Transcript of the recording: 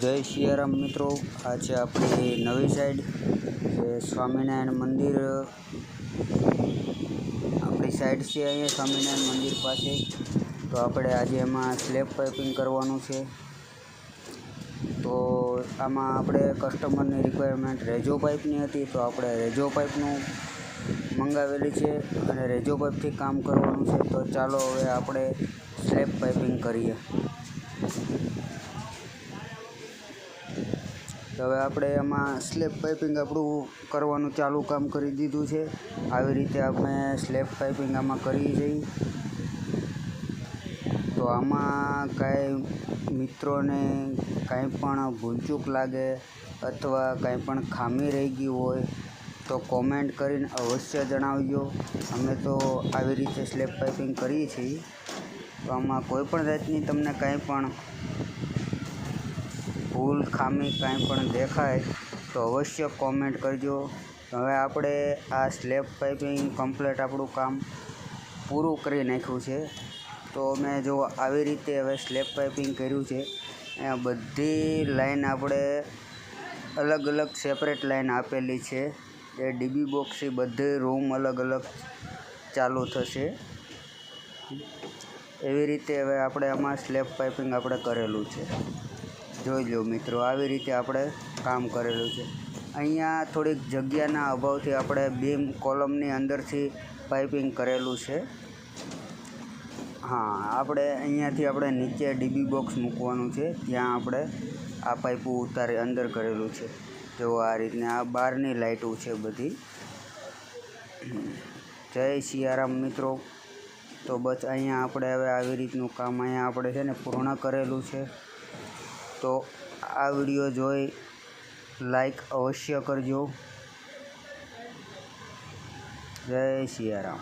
જય સિયારામ મિત્રો, આ છે આપણી નવી સાઈડ જે સ્વામિનારાયણ મંદિર આપણી સાઈડ છે. અહીંયા સ્વામિનારાયણ મંદિર પાસે તો આપણે આજે એમાં સ્લેબ પાઇપિંગ કરવાનું છે. તો આમાં આપણે કસ્ટમરની રિક્વાયરમેન્ટ રેજો પાઇપની હતી, તો આપણે રેજો પાઇપનું મંગાવેલી છે અને રેજો પાઇપથી કામ કરવાનું છે. તો ચાલો હવે આપણે સ્લેબ પાઇપિંગ કરીએ. તો હવે આપણે એમાં સ્લેબ પાઇપિંગ આપણું કરવાનું ચાલુ કામ કરી દીધું છે. આવી રીતે આપણે સ્લેબ પાઇપિંગ આમાં કરીએ છીએ. તો આમાં કાંઈ મિત્રોને કાંઈ પણ ભૂલચૂક લાગે અથવા કાંઈ પણ ખામી રહી ગઈ હોય તો કોમેન્ટ કરીને અવશ્ય જણાવજો. અમે તો આવી રીતે સ્લેબ પાઇપિંગ કરીએ છીએ. તો આમાં કોઈ પણ જાતની તમને કાંઈ પણ ભૂલ ખામી કાંઈ પણ દેખાય તો અવશ્ય કોમેન્ટ કરજો. હવે આપણે આ સ્લેબ પાઇપિંગ કમ્પ્લીટ આપણું કામ પૂરું કરી નાખ્યું છે. તો મેં જો આવી રીતે હવે સ્લેબ પાઇપિંગ કર્યું છે. અહીંયા બધી લાઈન આપણે અલગ અલગ સેપરેટ લાઈન આપેલી છે. એ ડીબી બોક્સથી બધે રૂમ અલગ અલગ ચાલુ થશે. એવી રીતે હવે આપણે આમાં સ્લેબ પાઇપિંગ આપણે કરેલું છે. જોઈ લો મિત્રો, આવી રીતે આપણે કામ કરેલું છે. અહીંયા થોડીક જગ્યાના અભાવથી આપણે બીમ કોલમની અંદરથી પાઇપિંગ કરેલું છે. હા, આપણે અહીંયાથી આપણે નીચે ડીબી બોક્સ મૂકવાનું છે, ત્યાં આપણે આ પાઇપું ઉતારી અંદર કરેલું છે. જો આ રીતના આ બહારની લાઇટો છે બધી. જય સિયારામ મિત્રો. તો બસ અહીંયા આપણે હવે આવી રીતનું કામ અહીંયા આપણે છે ને પૂર્ણ કરેલું છે. તો આ વિડીયો જોઈ લાઈક અવશ્ય કરજો. જય સિયારામ.